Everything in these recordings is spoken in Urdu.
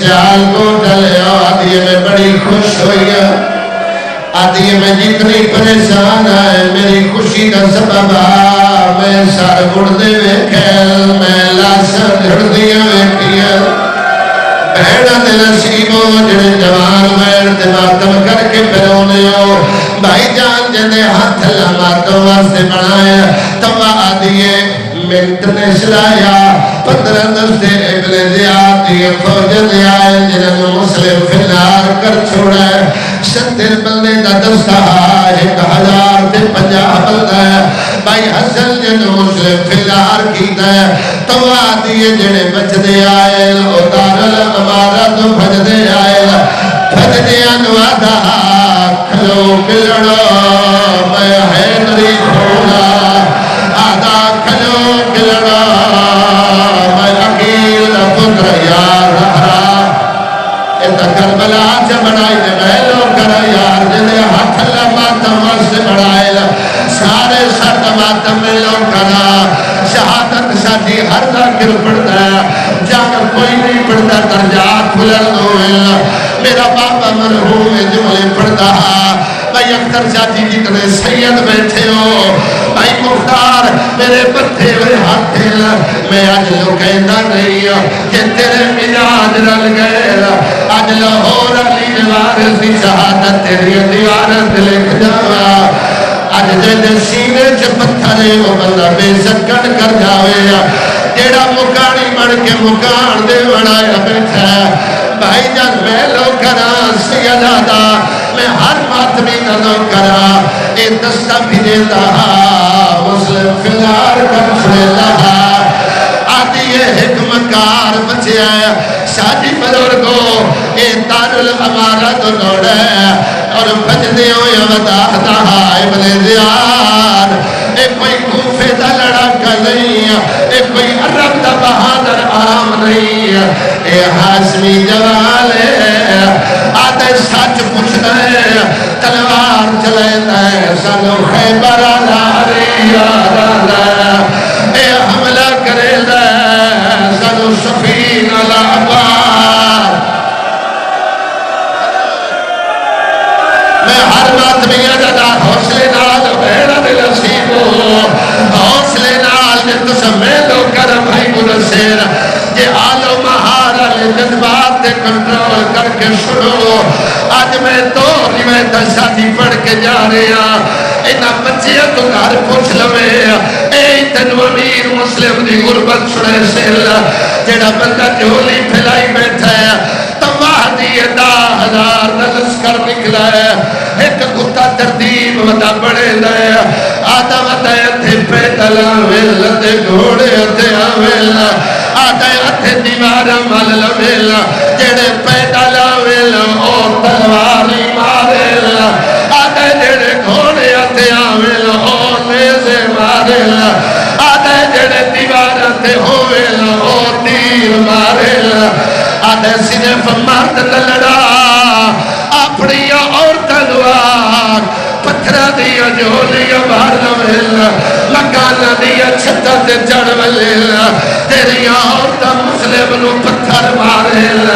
سیال کو ڈلے آدھی میں بڑی خوش ہوئی ہے آدھی میں جتنی پریشان ہے میری خوشی کا سبب میں سار گڑ دے کھیل میں لاشا جھڑ دیا ویٹیا بہنا دے نصیبوں جڑے جوان بہن دے ماتم کر کے پھرونے ہو بھائی جان جنے ہاتھ لماتوں واسطے بنایا تم آدھیے منت نے سلایا 15 دستے ابن زیادی فوج دے آئے جنہوں مسلم فنار کر چھوڑا ہے 70 بلنے دا دستہ 1050 بلنا ہے بھائی حسن جنہوں مسلم فنار کی ہے تو آدھیے جنہیں بچ دے آئے اتار الامارہ تو بھج دے آئے بھج دے انوادہ کھلو کلڑا میں حیدری کھولا آدھا کھلو کلڑا میں عقیل پتر یار رہا ایتا کربلا چا بڑھائی دے محلو کرا یار جنہیں ہاتھ اللہ ماتم واسے بڑھائے سارے سرد ماتم ملو کرا شہادت شادی ہر ذاکر پڑھتا ہے جاکر کوئی نہیں پڑھتا درجات بلند ہوئے میرا بابا مرحوم جملے پڑھتا بھائی اختر شادی جتنے سید بیٹھے ہو بھائی مختار میرے پتھے ہوئے ہاتھے میں آج لو کہنا نہیں کہ تیرے مجاج رل گئے آج لاہور علی نوارس دی شہادت تیری دیوارت لکھ جاوا آج جیدے سینے چھ پتھرے وہ بندہ بے سکڑ کر جاوے جیڑا مکانی بڑھ کے مکان دے بڑھایا بیٹھا بھائی جان میں لو کرا سیدادہ میں ہر ماتمی نظر کرا اے دستہ بھی دیتا مسلم فلار کنفرے لہا آدھی یہ حکمکار بچے آیا شادی بزرگو اے دار الامارہ تو نوڑے اور بجدیوں یا وداہتا ابن زیاد اے کوئی کوفے دا لڑکا نہیں اے کوئی عرب دا بہادر عام نہیں اے حاسمی جوال ہے آدھے سچ پوچھنا ہے تلوار چلائنا ہے سانو خیبر آلاری آرانا اے حملہ کرے لے سانو سفین الابار میں ہر بات میں یادہ حوصلے نال بہنا دل سیبو حوصلے نال جن سمیں لو کر بھائی منصیر جے آلو مہارا لے جذبات دے کنٹرول کر کے سنو آج میں تو روایت شادی پڑھ کے جا رہے ہیں اینا بچیاں تو گھر پوچھ لوے اے تنو امیر مسلم دی غربت سنے سیل جیڑا بندہ جھولی پھیلائی بیٹھا ہے تمہاں دیئے 10,000 نلس کر نکلا ہے ایک کتا تردیب ودا بڑے لے آدھا ودا اتھے پیدل آویل تے گھوڑے اتھے آویل آدھے اتھے دیوارا مل لویل جیڑے پیدل آویل اور تلواری ماریل آدھے جیڑے گھوڑے اتھے آویل اور نیزے ماریل آدھے جیڑے دیوارا تے ہوویل اور تیر ماریل آدھے صرف مرد لڑا اپنی اور تلوار پتھرہ دیا جھولیا بھار لویل مکانا دیا چھتا تے چڑھ ولیل تیری عورتہ مسلم نو پتھر ماریل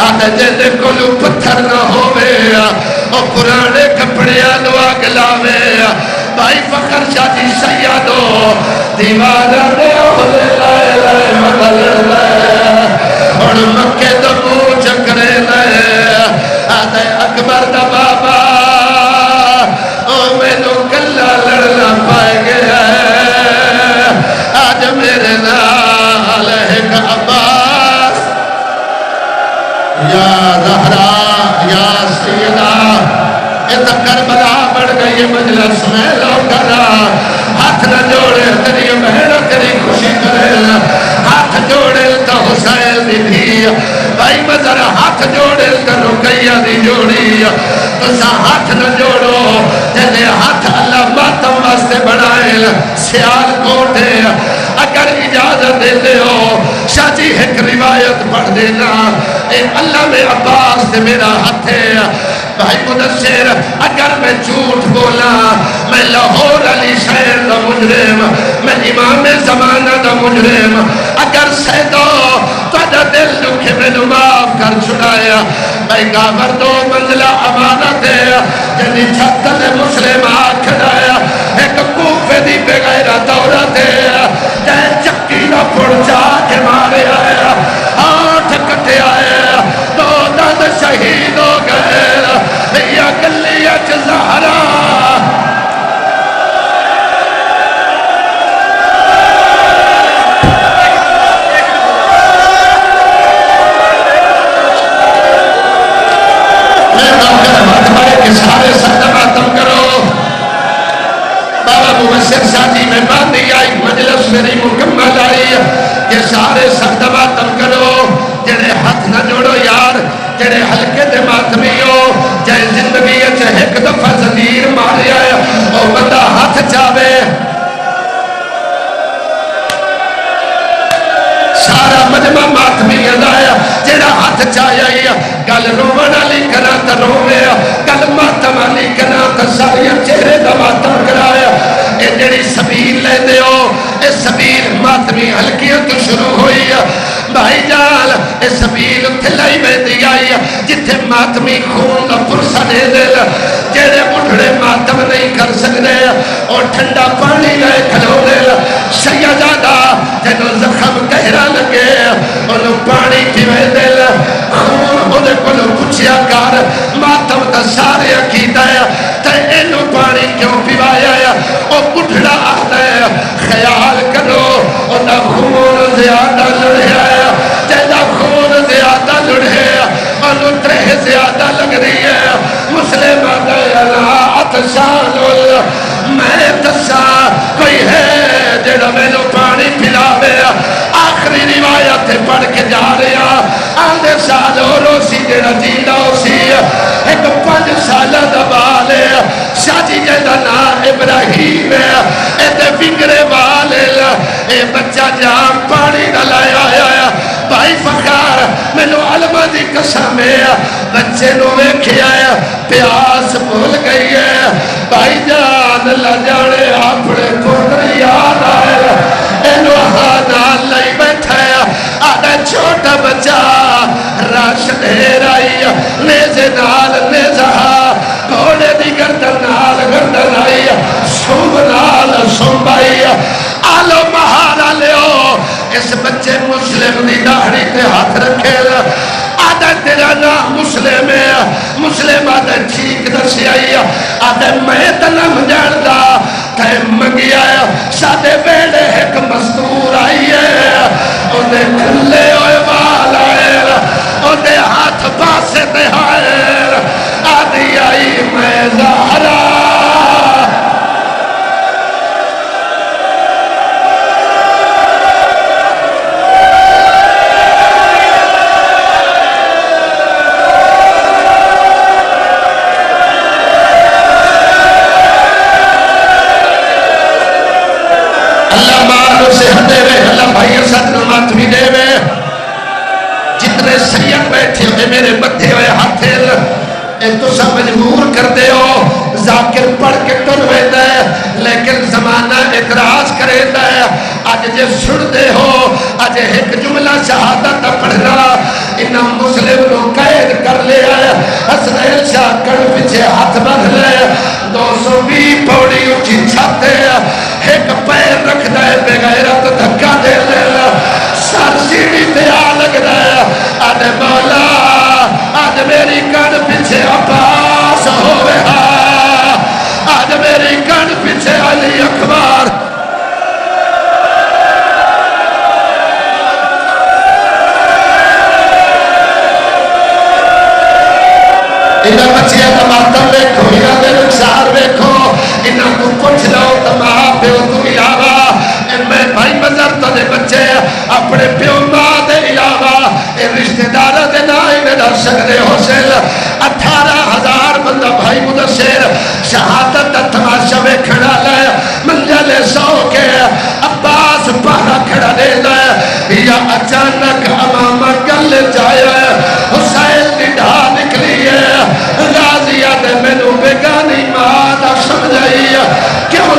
آدھے جیدے کلو پتھر نہ ہوئے اور پرانے کپڑے آدھوا گلاوے بھائی فخر شادی سیادو دیوارہ دے اولے لائے لائے مدل لائے اور مکے دمو چکرے لائے آدھے اکبر دا بابا او میں نو کلا لڑنا پائے گیا آج میرے نال ایک عباس یا زہرا یا سیدہ ایتا کربلا بڑھ گئی مجلس میں لو کرا ہاتھ نہ جوڑے تیری بہنہ تیری خوشی کرے ہاتھ جوڑے تا حسین دی تھی بھائی مدر ہاتھ جوڑے تا رکیہ دی جوڑی تو سا ہاتھ نہ جوڑو جنہیں ہاتھ اللہ ماتم واسطے بڑھائے سیال کوٹے اگر اجازت دیتے ہو شاجی ایک روایت پڑھ دینا اے اللہ میں عباس سے میرا ہاتھ ہے بھائی مدثر اگر میں جھوٹ بولا میں لاہور علی شہر دا مجرم میں امام زمانہ دا مجرم اگر سیدو تو دل دکھے میں نو معاف کر گھر چھڑایا بھائی گاور 2 منزلہ امانت ہے جنہی چھت نے مسلم کھڑایا ایک کوفے دی بغیرت عورت ہے جائے چکی نہ پڑ جا کے مارے آیا 8 کٹے آیا 2 دن شہید ہو گئے یا گلیت زہرا سارے ساتھ ماتم کرو بابا مبشر شاہی میں باندھی آئی مجلس میری مکمل آئی کہ سارے ساتھ ماتم کرو جڑے ہاتھ نہ جوڑو یار جڑے ہلکے دے ماتمی ہو جائے زندگی چاہے ایک دفعہ زدیر مارے آیا اور بندہ ہاتھ چاہے سارا مجمع ماتمی ادایا جڑا ہاتھ چاہیے گل رومن علی کنا تا روے گل ماتم علی کنا تا ساری چہرے دا ماتم کرایا اے جڑی سبیل لے دے ہو اے سبیل ماتمی ہلکیاں تو شروع ہوئی بھائی جان اے سبیل تھلائی میں دی آئی جتھے ماتمی خون دا پرسا دے دل جڑے بڑھڑے ماتم نہیں کر سکتے اور ٹھنڈا پانی لے کھلو دل سیدادہ جنہوں زخم گہرا لگے انہوں پانی پیوے دل خون ہونے کلو پچھیا کار ماتم تا سارے عقیدہ ہے تے انہوں پانی کیوں پیوایا ہے او بڑھڑا آتا ہے خیال کرو انہوں خون زیادہ لڑے ہے جیدہ خون زیادہ لڑے ہے انہوں ترہ زیادہ لگ رہی ہے مسلم آتا ہے عطشان میں تسا کوئی ہے جیڑا میں نو پانی پھلاوے آخری روایت پڑھ کے جا رہے ہیں آدھے سال اور اسی جیڑا جینا اسی ایک 5 سال دبالے شاجی جیدہ نا ابراہیم اے دے فکرے والے اے بچہ جام پانی نہ لایا آیا بھائی فخار میں نو علمہ دی قسم ہے بچے نو ویکھے آیا پیاس بھول گئی ہے بھائی جان لجانے اپنے پوتر یاد آئے انو حانال لئی بیٹھا ہے آدھا چھوٹا بچہ راش دیر آئی نیزے نال نیزہ گھوڑے دی گردن آئی سوم نال سوم آئی آلو مہارا لیو اس بچے مسلم دی داڑھی تے ہاتھ رکھے آدھا تیرا نام مسلم ہے مسلم آدھا ٹھیک دسی آئی آدھا میں تنم جاندہ تے منگی آیا سادے بیڑے ایک مزدور آئی ہے انہیں کھلے ہوئے وال آئے انہیں ہاتھ پاسے تے آئے آدھی آئی میں زہرا بھی دے میں جتنے سید بیٹھے ہوئے میرے بدھے ہوئے ہاتھل اے تو سب مجبور کر دے ہو ذاکر پڑھ کے ٹر ویدہ ہے لیکن زمانہ اعتراض کرے ہے آج جے سڑ دے ہو آج ایک جملہ شہادت پڑھنا انہاں مسلم نو قید کر لے آیا حسنین شاہ کڑ پچھے ہاتھ بڑھ لے 220 پوڑی اٹھی چھاتے ایک پیر رکھ دے بغیرت دھکا دے لے سر سیڑھی تے آ لگ رہا آج مولا آج میری کڑ پیچھے عباس ہوئے آج میری کڑ پیچھے علی اکبر انہاں بچیاں کا ماتم ویکھو انہاں دے رخسار ویکھو انہاں کو پوچھ لو تمام پیو تو علاوہ میں بھائی مزر تو دے بچے اپنے پیو ماں دے علاوہ رشتہ دارہ دے نائی میں در سکتے ہو سل 18,000 بندہ بھائی مدسر شہادت تماشا میں کھڑا لے منجل سو کے عباس پارا کھڑا دے لے یا اچانک امامہ گل جائے حسین دی ڈھا نکلی ہے غازیہ دے میں نو بیگانی ماں دا سمجھائی کیوں